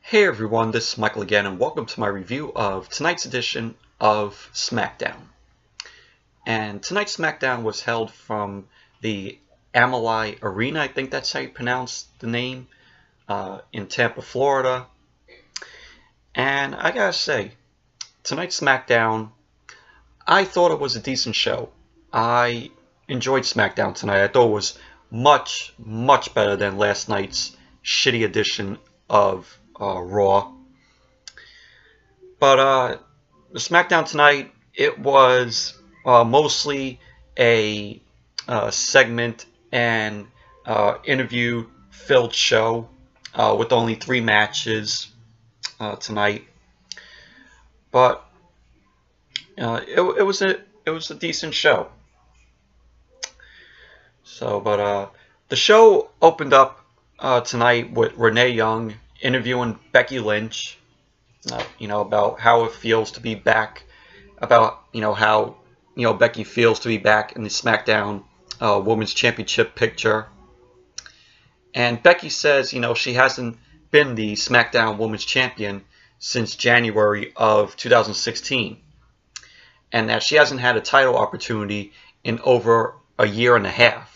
Hey everyone, this is Michael again, and welcome to my review of tonight's edition of Smackdown. And tonight's Smackdown was held from the Amalie Arena, I think that's how you pronounce the name, in Tampa, Florida. And I gotta say, tonight's Smackdown, I thought it was a decent show. I enjoyed Smackdown tonight. I thought it was much, much better than last night's shitty edition of Raw. But the SmackDown tonight, it was mostly a segment and interview-filled show with only 3 matches tonight. But it was a decent show. So, but the show opened up tonight with Renee Young interviewing Becky Lynch, about how it feels to be back, about, how, Becky feels to be back in the SmackDown Women's Championship picture. And Becky says, she hasn't been the SmackDown Women's Champion since January of 2016. And that she hasn't had a title opportunity in over a year and a half.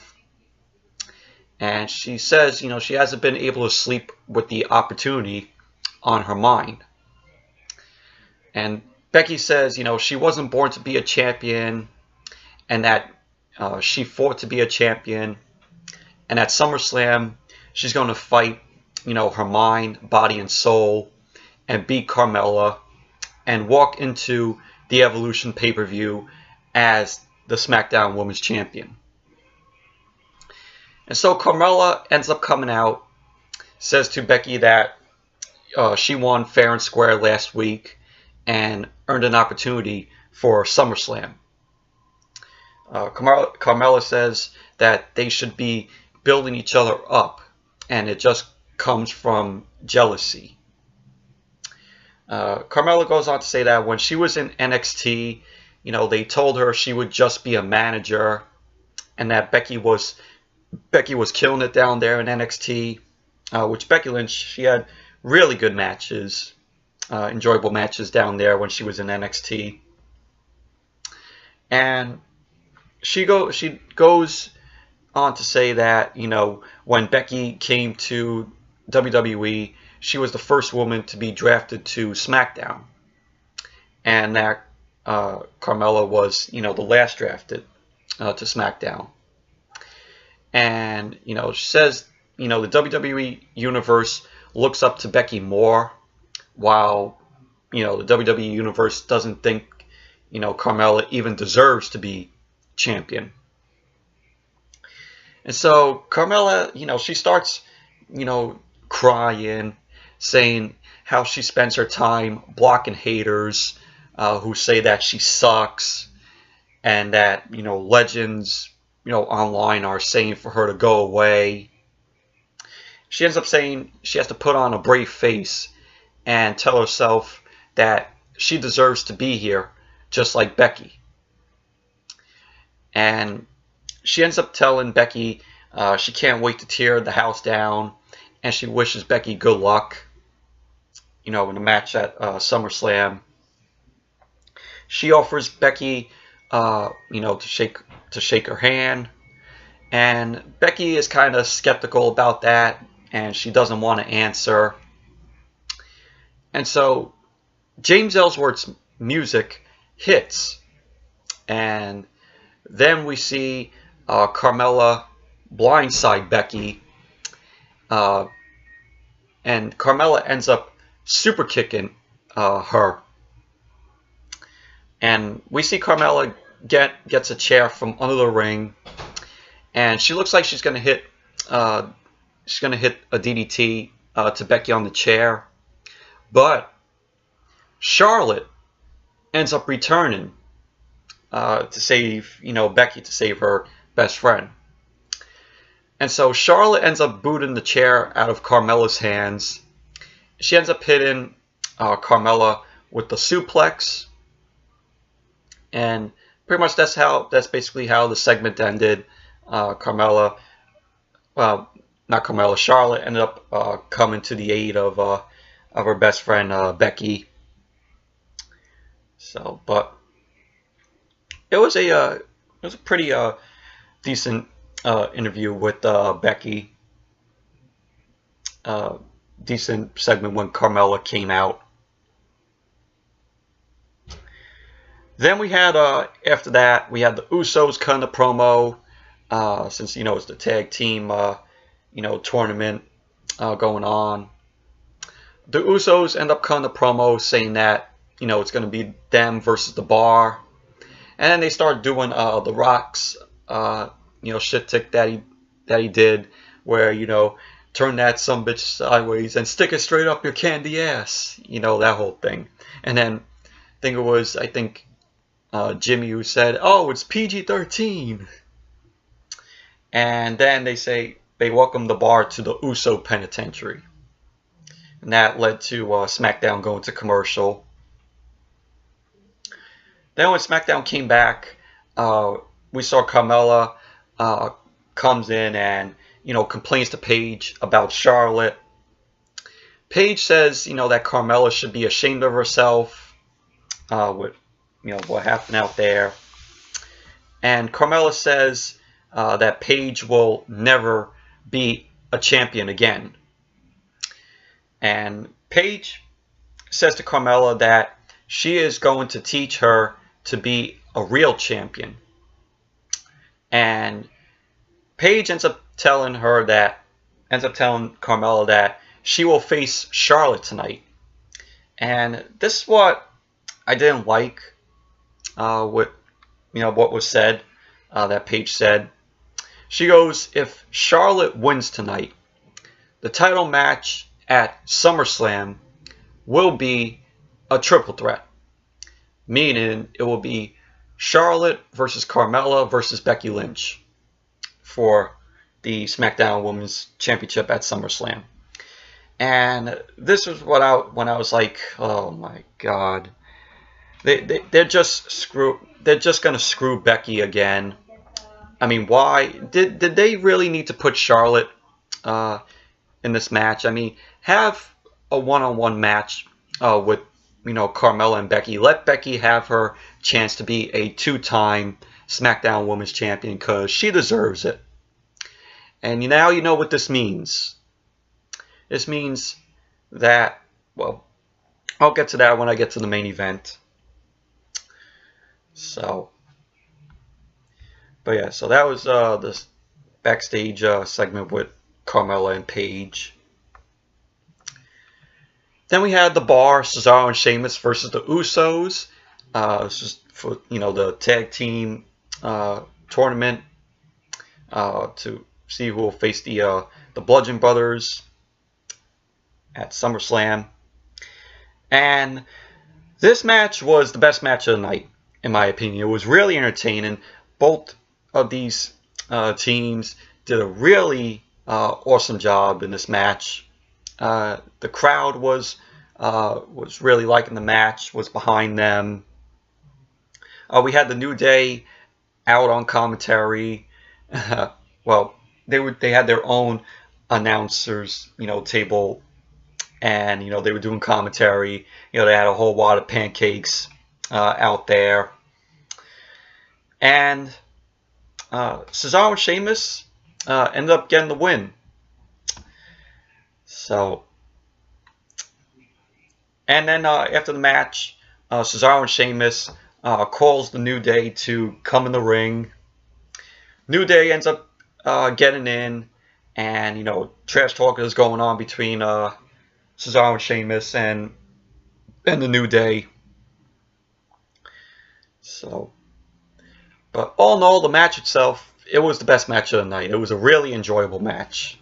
And she says, she hasn't been able to sleep with the opportunity on her mind. And Becky says, she wasn't born to be a champion, and that she fought to be a champion. And at SummerSlam, she's going to fight, her mind, body, and soul, and beat Carmella, and walk into the Evolution pay-per-view as the SmackDown Women's Champion. And so Carmella ends up coming out, says to Becky that she won fair and square last week and earned an opportunity for SummerSlam. Carmella says that they should be building each other up, and it just comes from jealousy. Carmella goes on to say that when she was in NXT, they told her she would just be a manager, and that Becky was killing it down there in NXT, which Becky Lynch, she had really good matches, enjoyable matches down there when she was in NXT. And she goes on to say that, when Becky came to WWE, she was the first woman to be drafted to SmackDown. And that Carmella was, the last drafted to SmackDown. And, she says, the WWE Universe looks up to Becky more, while, the WWE Universe doesn't think, Carmella even deserves to be champion. And so Carmella, she starts, crying, saying how she spends her time blocking haters who say that she sucks, and that, legends, online are saying for her to go away. She ends up saying she has to put on a brave face and tell herself that she deserves to be here, just like Becky. And she ends up telling Becky she can't wait to tear the house down, and she wishes Becky good luck, in the match at SummerSlam. She offers Becky, to shake her hand, and Becky is kind of skeptical about that, and she doesn't want to answer. And so James Ellsworth's music hits, and then we see Carmella blindside Becky, and Carmella ends up super kicking her, and we see Carmella gets a chair from under the ring, and she looks like she's gonna hit a DDT to Becky on the chair, but Charlotte ends up returning to save Becky, to save her best friend. And so Charlotte ends up booting the chair out of Carmella's hands. She ends up hitting Carmella with the suplex, and pretty much that's basically how the segment ended. Charlotte ended up coming to the aid of of her best friend Becky. So, but it was a pretty decent interview with Becky. Decent segment when Carmella came out. Then we had after that we had the Usos cutting the promo, since it's the tag team tournament going on. The Usos end up cutting the promo saying that it's going to be them versus the Bar, and then they start doing the Rock's shit tick that he did, where turn that sumbitch sideways and stick it straight up your candy ass, that whole thing. And then I think Jimmy who said, "Oh, it's PG-13." And then they say they welcome the Bar to the Uso Penitentiary. And that led to SmackDown going to commercial. Then when SmackDown came back, we saw Carmella comes in and complains to Paige about Charlotte. Paige says that Carmella should be ashamed of herself with what happened out there. And Carmella says that Paige will never be a champion again. And Paige says to Carmella that she is going to teach her to be a real champion. And Paige ends up telling Carmella that she will face Charlotte tonight. And this is what I didn't like what was said, that Paige said. She goes, if Charlotte wins tonight, the title match at SummerSlam will be a triple threat. Meaning it will be Charlotte versus Carmella versus Becky Lynch for the SmackDown Women's Championship at SummerSlam. And this was when I was like, oh my God. They're just gonna screw Becky again. I mean, why did they really need to put Charlotte in this match? I mean, have a one-on-one match with Carmella and Becky. Let Becky have her chance to be a two-time SmackDown Women's Champion, because she deserves it. And now you know what this means. This means that, well, I'll get to that when I get to the main event. So, but yeah, so that was this backstage segment with Carmella and Paige. Then we had the Bar, Cesaro and Sheamus versus the Usos. This is for the tag team tournament to see who will face the Bludgeon Brothers at SummerSlam. And this match was the best match of the night, in my opinion. It was really entertaining. Both of these teams did a really awesome job in this match. The crowd was really liking the match, was behind them. We had the New Day out on commentary. Well, they had their own announcers, table, and they were doing commentary. They had a whole wad of pancakes out there, and Cesaro and Sheamus ended up getting the win. So, and then after the match, Cesaro and Sheamus calls the New Day to come in the ring. New Day ends up getting in, and trash talk is going on between Cesaro and Sheamus and the New Day. So, but all in all, the match itself, it was the best match of the night. It was a really enjoyable match.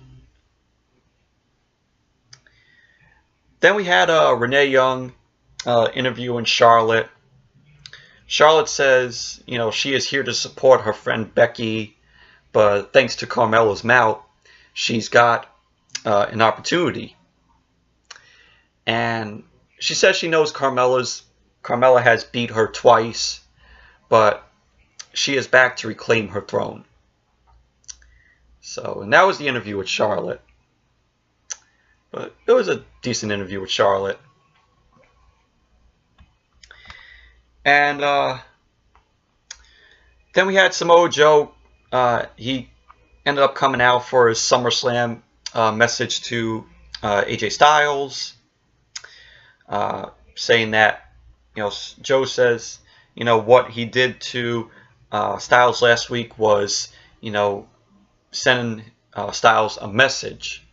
Then we had Renee Young interviewing Charlotte. Charlotte says, she is here to support her friend Becky, but thanks to Carmella's mouth, she's got an opportunity. And she says she knows Carmella has beat her twice, but she is back to reclaim her throne. So, and that was the interview with Charlotte. But it was a decent interview with Charlotte. And then we had Samoa Joe. He ended up coming out for his SummerSlam message to AJ Styles, saying that, Joe says, what he did to Styles last week was, sending Styles a message.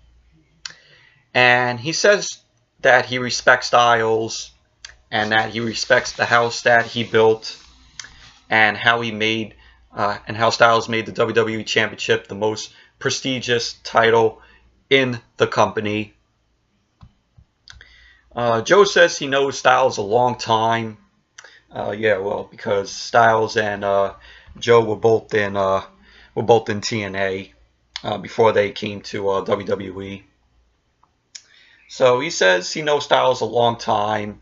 And he says that he respects Styles and that he respects the house that he built and how he made and how Styles made the WWE Championship the most prestigious title in the company. Joe says he knows Styles a long time. Because Styles and Joe were both in TNA before they came to WWE. So he says he knows Styles a long time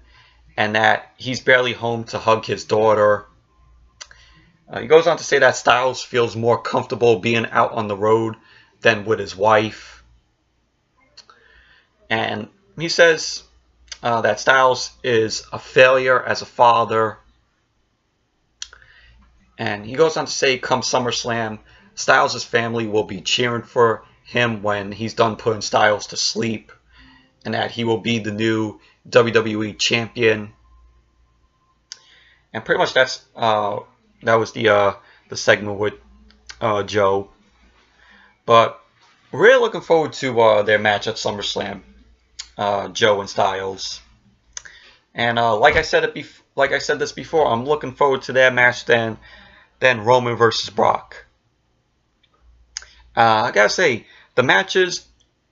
and that he's barely home to hug his daughter. He goes on to say that Styles feels more comfortable being out on the road than with his wife. And he says that Styles is a failure as a father. And he goes on to say, come SummerSlam, Styles' family will be cheering for him when he's done putting Styles to sleep. And that he will be the new WWE champion. And pretty much that was the segment with Joe. But we're really looking forward to their match at SummerSlam, Joe and Styles. And like I said this before, I'm looking forward to their match than Roman versus Brock. I gotta say, the matches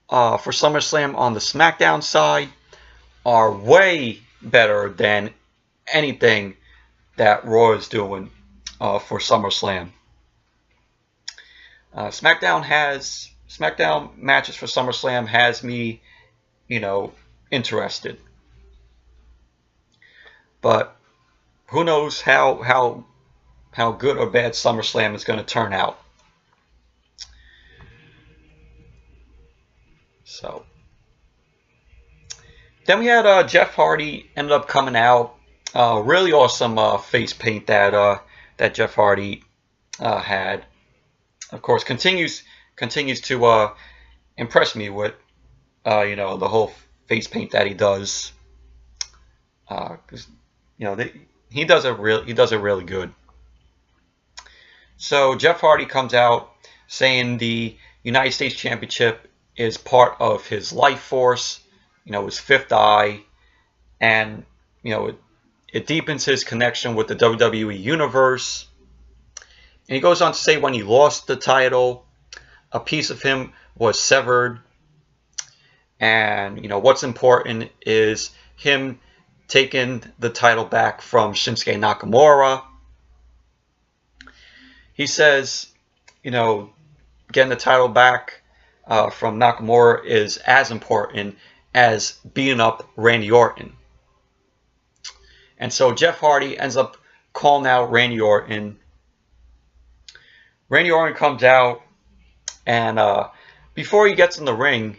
for SummerSlam on the SmackDown side are way better than anything that Raw is doing for SummerSlam. SmackDown matches for SummerSlam has me, interested. But who knows how good or bad SummerSlam is going to turn out. So then we had Jeff Hardy ended up coming out. Really awesome face paint that Jeff Hardy had. Of course, continues to impress me with the whole face paint that he does. Because he does it really good. So Jeff Hardy comes out saying the United States Championship is part of his life force, his fifth eye, and it deepens his connection with the WWE Universe. And he goes on to say when he lost the title, a piece of him was severed. And what's important is him taking the title back from Shinsuke Nakamura. He says, getting the title back from Nakamura is as important as beating up Randy Orton. And so Jeff Hardy ends up calling out Randy Orton. Randy Orton comes out, and before he gets in the ring,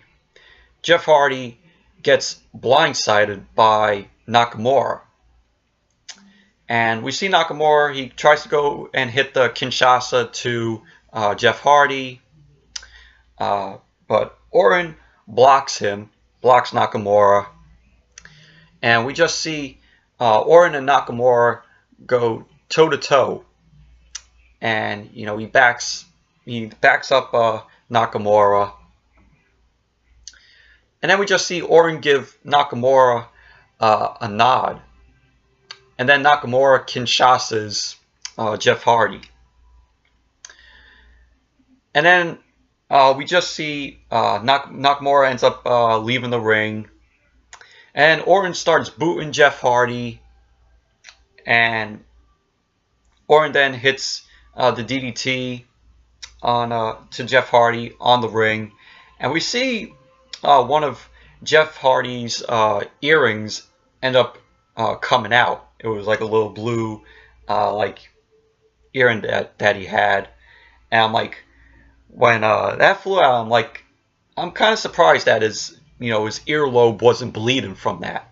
Jeff Hardy gets blindsided by Nakamura. And we see Nakamura, he tries to go and hit the Kinshasa to Jeff Hardy. But Orton blocks Nakamura. And we just see Orton and Nakamura go toe-to-toe. And, he backs up Nakamura. And then we just see Orton give Nakamura a nod. And then Nakamura Kinshasas Jeff Hardy. And then we just see Nakamura ends up leaving the ring. And Orton starts booting Jeff Hardy. And Orton then hits the DDT to Jeff Hardy on the ring. And we see one of Jeff Hardy's earrings end up coming out. It was like a little blue earring that he had. And I'm like, when that flew out, I'm kind of surprised that his his earlobe wasn't bleeding from that.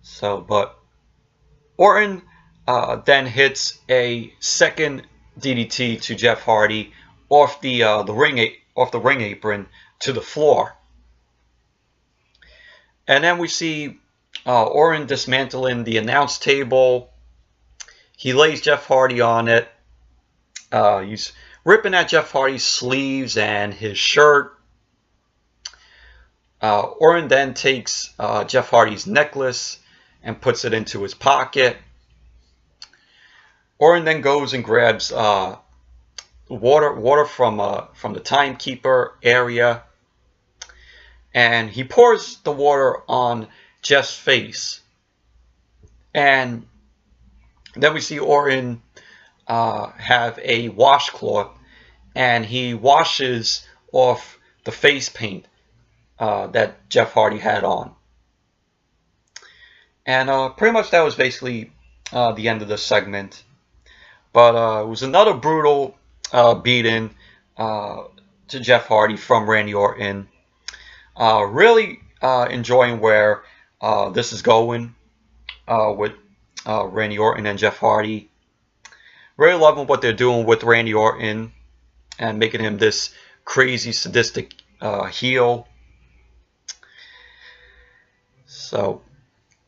So, but Orton then hits a second DDT to Jeff Hardy off the ring apron to the floor, and then we see Orton dismantling the announce table. He lays Jeff Hardy on it. He's ripping at Jeff Hardy's sleeves and his shirt. Orton then takes Jeff Hardy's necklace and puts it into his pocket. Orton then goes and grabs water from the timekeeper area, and he pours the water on Jeff's face. And then we see Orton have a washcloth, and he washes off the face paint that Jeff Hardy had on. And pretty much that was basically the end of the segment. But it was another brutal beating to Jeff Hardy from Randy Orton. Really enjoying where this is going with Randy Orton and Jeff Hardy. Really loving what they're doing with Randy Orton and making him this crazy sadistic heel. So,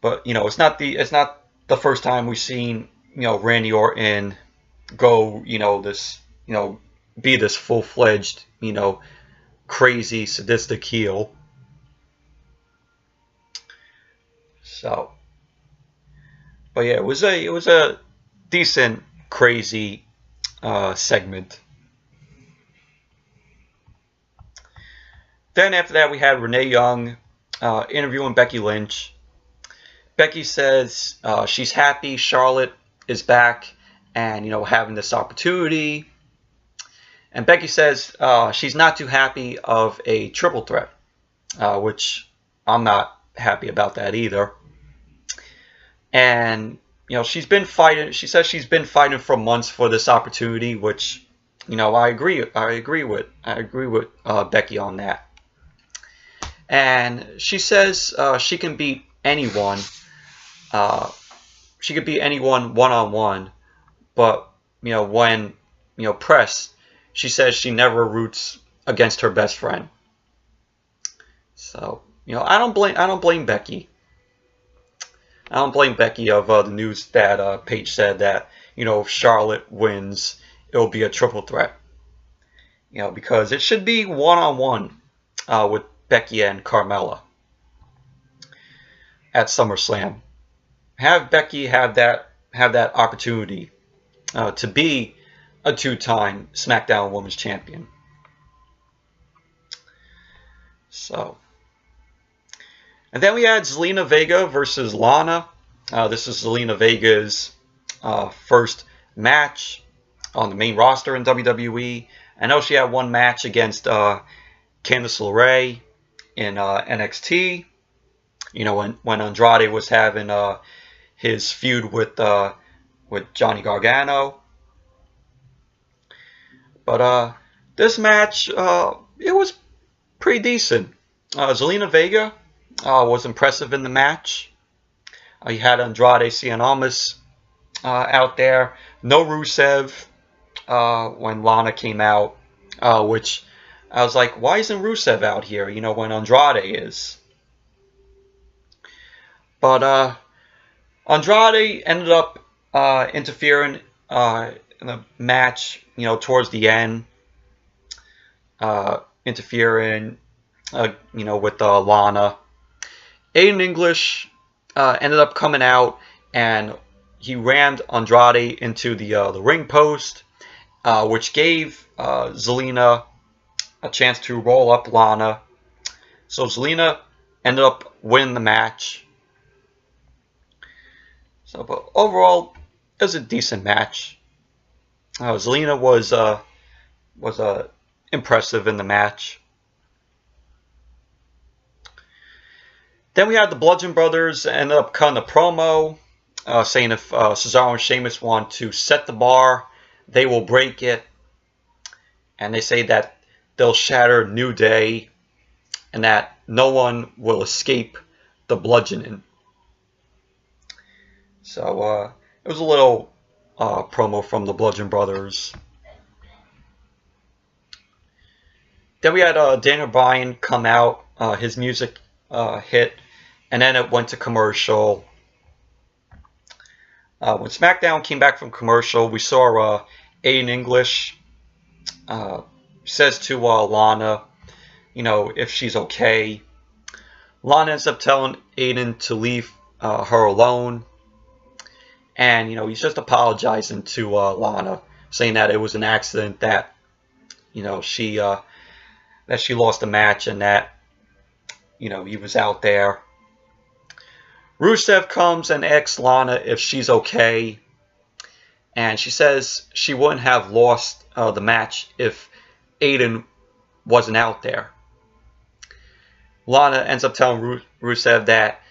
but it's not the first time we've seen Randy Orton go be this full-fledged crazy sadistic heel. So, but yeah, it was a decent crazy segment. Then after that we had Renee Young interviewing Becky Lynch. Becky says she's happy Charlotte is back and having this opportunity. And Becky says she's not too happy of a triple threat, which I'm not happy about that either. And she's been fighting. She says she's been fighting for months for this opportunity, which I agree with Becky on that. And she says she can beat anyone. She could beat anyone one-on-one, but when pressed, she says she never roots against her best friend. So I don't blame Becky. I don't blame Becky of the news that Paige said that if Charlotte wins, it'll be a triple threat. Because it should be one-on-one with Becky and Carmella at SummerSlam. Have Becky have that opportunity to be a two-time SmackDown Women's Champion. So, and then we had Zelina Vega versus Lana. This is Zelina Vega's first match on the main roster in WWE. I know she had one match against Candice LeRae in NXT. When Andrade was having his feud with Johnny Gargano. But this match, it was pretty decent. Zelina Vega was impressive in the match. You had Andrade Cien Almas out there. No Rusev when Lana came out, which I was like, why isn't Rusev out here, when Andrade is? But Andrade ended up interfering in the match, towards the end, interfering, with Lana. Aiden English ended up coming out and he rammed Andrade into the ring post, which gave Zelina a chance to roll up Lana. So Zelina ended up winning the match. So, but overall, it was a decent match. Zelina was impressive in the match. Then we had the Bludgeon Brothers ended up cutting a promo, saying if Cesaro and Sheamus want to set the bar, they will break it. And they say that they'll shatter New Day and that no one will escape the bludgeoning. So it was a little promo from the Bludgeon Brothers. Then we had Daniel Bryan come out, his music hit, and then it went to commercial. When SmackDown came back from commercial, we saw Aiden English says to Lana, if she's okay. Lana ends up telling Aiden to leave her alone. And, he's just apologizing to Lana, saying that it was an accident, that, she lost the match, and that, he was out there. Rusev comes and asks Lana if she's okay. And she says she wouldn't have lost the match if Aiden wasn't out there. Lana ends up telling Rusev that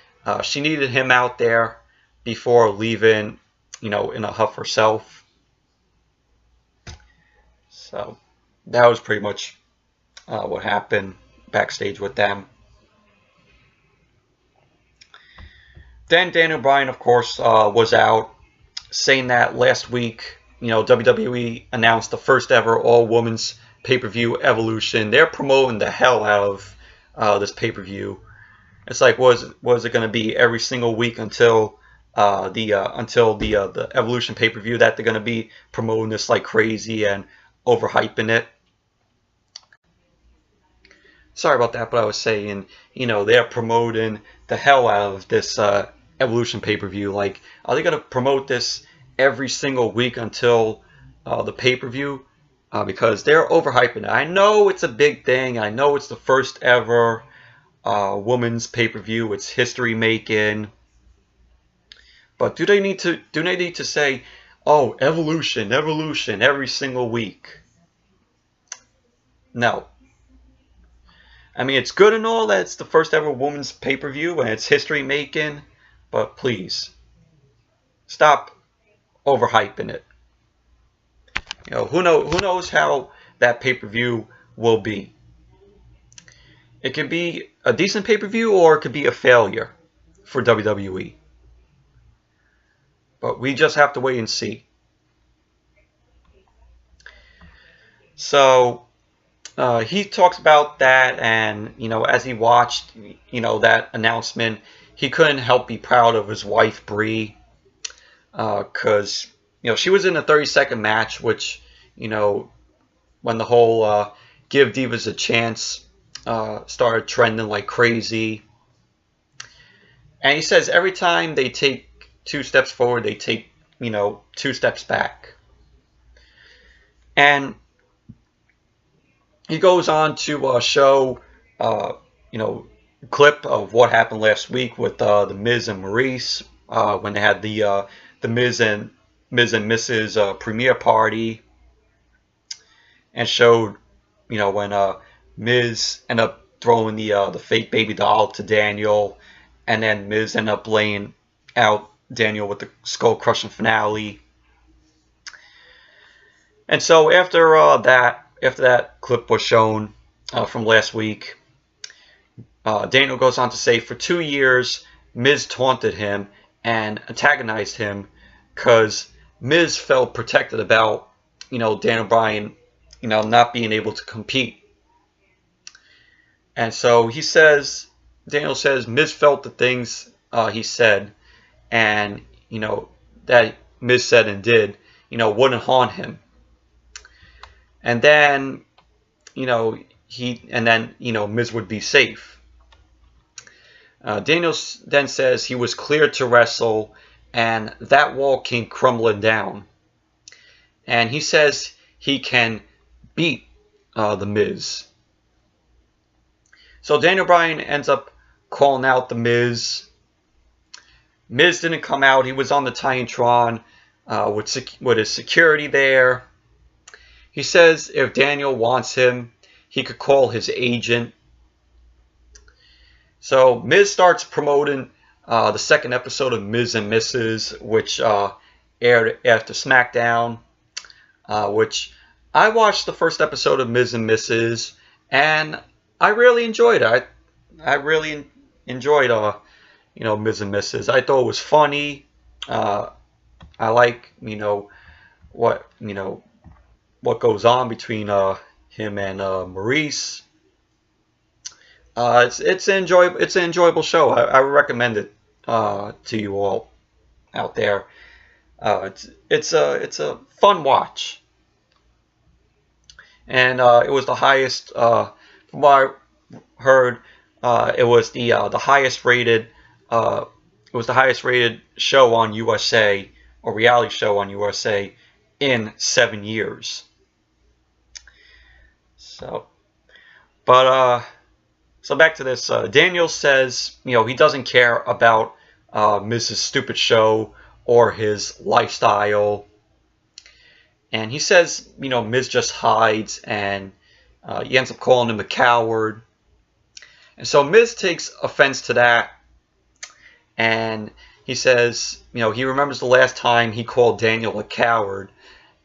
she needed him out there before leaving, in a huff herself. So that was pretty much what happened backstage with them. Then Daniel Bryan, of course, was out saying that last week, WWE announced the first ever all-women's pay-per-view Evolution. They're promoting the hell out of this pay-per-view. It's like, was it going to be every single week until the Evolution pay-per-view that they're going to be promoting this like crazy and overhyping it? Sorry about that, but I was saying, they're promoting the hell out of this Evolution pay-per-view. Like, are they going to promote this every single week until the pay-per-view? Because they're overhyping it. I know it's a big thing. I know it's the first ever women's pay-per-view. It's history making. But do they need to say, oh, Evolution every single week? No. I mean, it's good and all that it's the first ever women's pay-per-view and it's history making, but please stop overhyping it. Who knows how that pay-per-view will be. It could be a decent pay-per-view or it could be a failure for WWE. But we just have to wait and see. So he talks about that, and as he watched that announcement, he couldn't help be proud of his wife Brie, because she was in a 30-second match, which when the whole Give Divas a Chance started trending like crazy. And he says every time they take 2 steps forward, they take 2 steps back. And he goes on to show clip of what happened last week with the Miz and Maurice when they had the Miz and Mrs. premiere party, and showed when Miz ended up throwing the fake baby doll to Daniel, and then Miz ended up laying out Daniel with the skull crushing finale. And so after that clip was shown from last week, Daniel goes on to say, for 2 years, Miz taunted him and antagonized him because Miz felt protected about, Daniel Bryan, not being able to compete. And so Daniel says, Miz felt the things he said, and, that Miz said and did, wouldn't haunt him. And then, Miz would be safe. Daniel then says he was cleared to wrestle, and that wall came crumbling down. And he says he can beat the Miz. So Daniel Bryan ends up calling out the Miz. Miz didn't come out. He was on the Titantron with his security there. He says if Daniel wants him, he could call his agent. So Miz starts promoting the second episode of Miz and Mrs., which aired after SmackDown, which I watched the first episode of Miz and Mrs., and I really enjoyed it. I really enjoyed Ms. and Mrs. I thought it was funny. I like what goes on between him and Maurice. It's an enjoyable show. I would recommend it to you all out there. It's a fun watch, and it was the highest. From what I heard, it was the highest rated. It was the highest rated show on USA, or reality show on USA, in 7 years. So, but so back to this. Daniel says, he doesn't care about Mrs. Stupid Show or his lifestyle. And he says, Miz just hides, and he ends up calling him a coward. And so Miz takes offense to that. And he says, he remembers the last time he called Daniel a coward,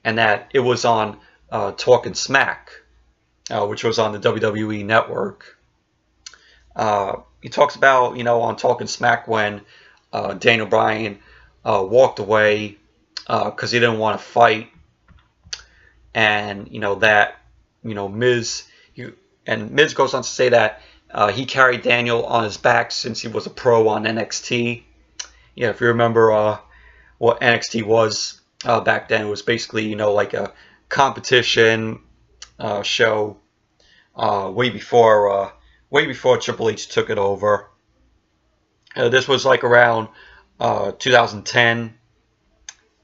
and that it was on Talkin' Smack, which was on the WWE Network. He talks about, on Talkin' Smack when Daniel Bryan walked away because he didn't want to fight, and Miz goes on to say that he carried Daniel on his back since he was a pro on NXT. Yeah, if you remember what NXT was back then, it was basically like a competition show way before Triple H took it over. This was like around 2010.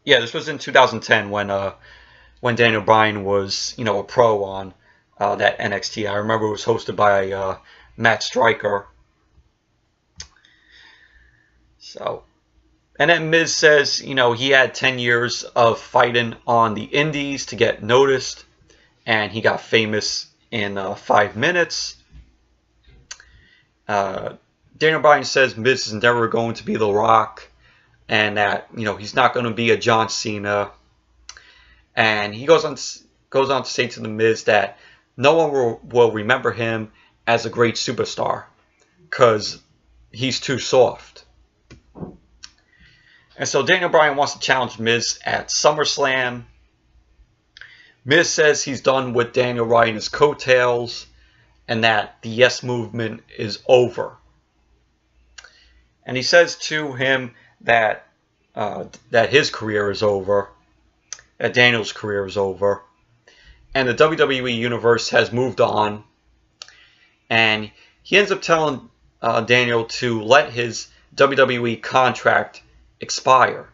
Yeah, this was in 2010 when Daniel Bryan was a pro on that NXT. I remember it was hosted by Matt Striker. So, and then Miz says he had 10 years of fighting on the indies to get noticed, and he got famous in 5 minutes. Daniel Bryan says Miz is never going to be The Rock, and that he's not going to be a John Cena. And he goes on to say to the Miz that no one will remember him as a great superstar because he's too soft. And so Daniel Bryan wants to challenge Miz at SummerSlam. Miz says he's done with Daniel riding his coattails, and that the Yes Movement is over. And he says to him that his career is over, that Daniel's career is over, and the WWE Universe has moved on. And he ends up telling Daniel to let his WWE contract expire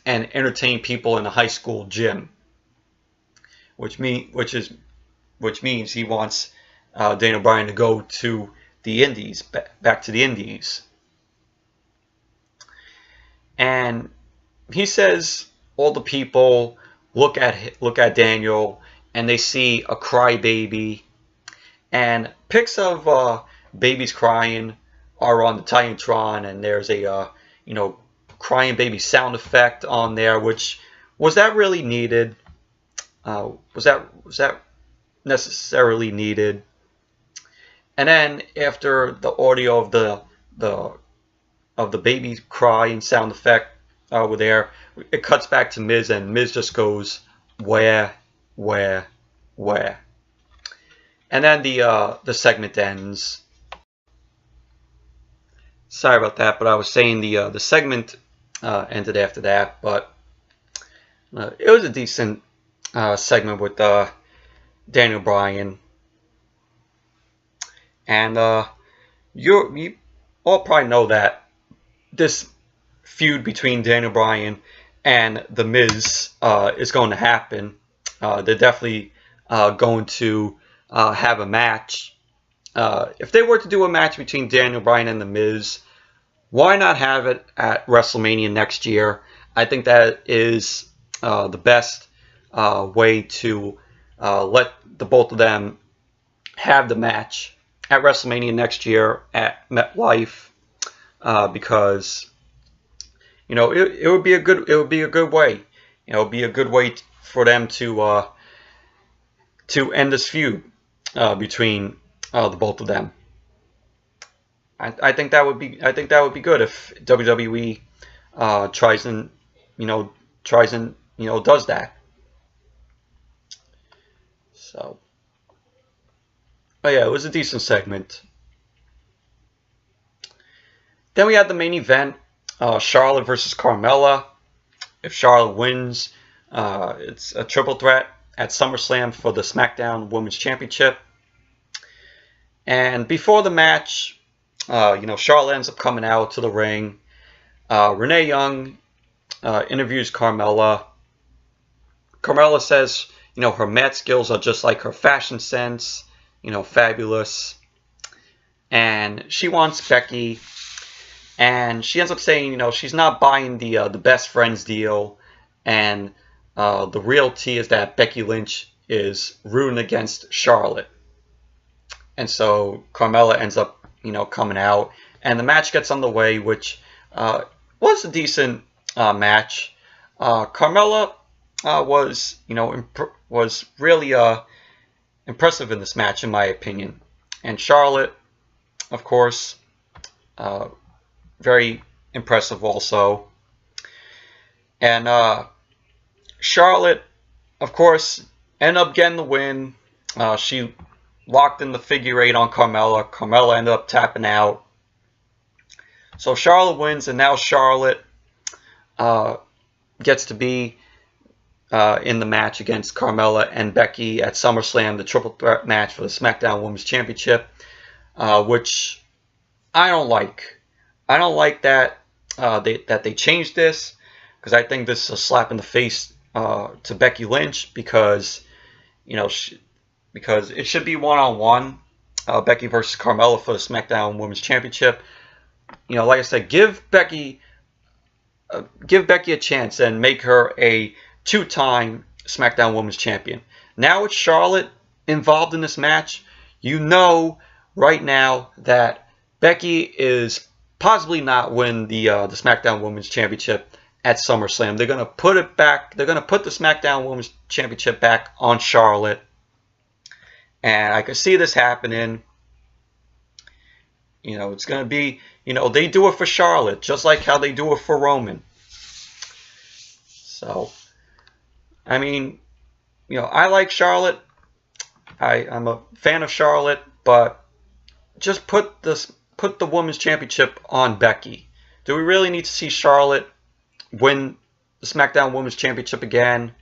and entertain people in a high school gym, which means he wants Daniel Bryan to go to the Indies, back to the Indies. And he says all the people look at Daniel and they see a crybaby, and pics of babies crying are on the Titantron, and there's a crying baby sound effect on there. Which was that really needed? Was that necessarily needed? And then after the audio of the baby cry and sound effect were there, it cuts back to Miz, and Miz just goes, where? And then the segment ends. Sorry about that, but I was saying the segment ended after that, but it was a decent segment with Daniel Bryan. And you all probably know that this feud between Daniel Bryan and The Miz is going to happen. They're definitely going to have a match. If they were to do a match between Daniel Bryan and The Miz, why not have it at WrestleMania next year? I think that is the best way to let the both of them have the match at WrestleMania next year at MetLife, because it would be a good way. It would be a good way for them to end this feud between the both of them. I think that would be good if WWE tries and does that. So, but yeah, it was a decent segment. Then we had the main event, Charlotte versus Carmella. If Charlotte wins, it's a triple threat at SummerSlam for the SmackDown Women's Championship. And before the match, Charlotte ends up coming out to the ring. Renee Young interviews Carmella. Carmella says, her mat skills are just like her fashion sense, fabulous. And she wants Becky. And she ends up saying, she's not buying the best friends deal. And the real tea is that Becky Lynch is rooting against Charlotte. And so Carmella ends up, coming out. And the match gets underway, which was a decent match. Carmella was really impressive in this match, in my opinion. And Charlotte, of course, very impressive also. And Charlotte, of course, ended up getting the win. She locked in the figure 8 on Carmella. Carmella ended up tapping out. So Charlotte wins, and now Charlotte gets to be in the match against Carmella and Becky at SummerSlam, the triple threat match for the SmackDown Women's Championship, which I don't like. I don't like that they changed this, because I think this is a slap in the face to Becky Lynch, because because it should be one-on-one, Becky versus Carmella for the SmackDown Women's Championship. Like I said, give Becky a chance and make her a 2-time SmackDown Women's Champion. Now with Charlotte involved in this match, right now that Becky is possibly not win the SmackDown Women's Championship at SummerSlam. They're gonna put it back. They're gonna put the SmackDown Women's Championship back on Charlotte. And I can see this happening. It's going to be, they do it for Charlotte, just like how they do it for Roman. So, I mean, I like Charlotte. I'm a fan of Charlotte, but just put the Women's Championship on Becky. Do we really need to see Charlotte win the SmackDown Women's Championship again?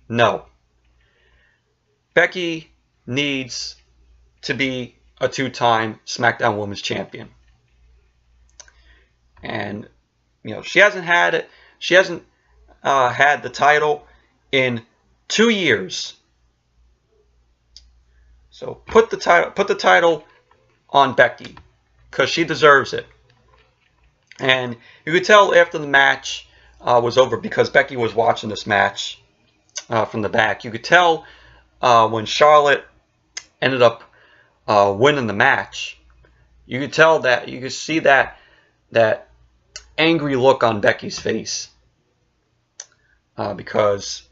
No. Becky needs to be a 2-time SmackDown Women's Champion. And she hasn't had it. She hasn't had the title in 2 years. So put the title on Becky, because she deserves it. And you could tell after the match was over, because Becky was watching this match from the back. You could tell when Charlotte ended up winning the match. You could tell that, you could see that angry look on Becky's face, because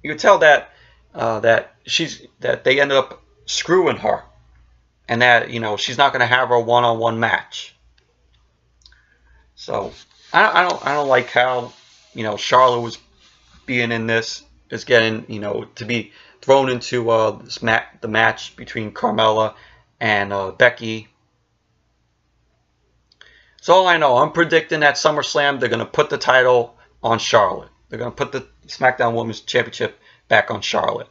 you could tell that they ended up screwing her, and that she's not going to have a one-on-one match. So I don't like how Charlotte was being in this, is getting to be thrown into the match between Carmella and Becky. So all I know, I'm predicting at SummerSlam they're going to put the title on Charlotte. They're going to put the SmackDown Women's Championship back on Charlotte.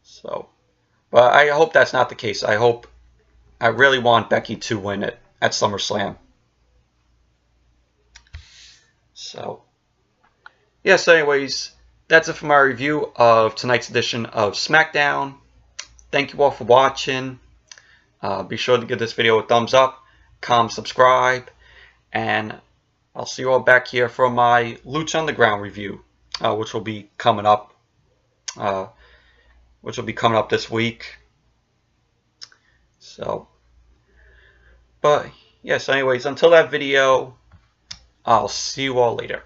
So, but I hope that's not the case. I really want Becky to win it at SummerSlam. So, yes, anyways, that's it for my review of tonight's edition of SmackDown. Thank you all for watching. Be sure to give this video a thumbs up, comment, subscribe, and I'll see you all back here for my Lucha Underground review, which will be coming up. This week. So, but yes, anyways, until that video, I'll see you all later.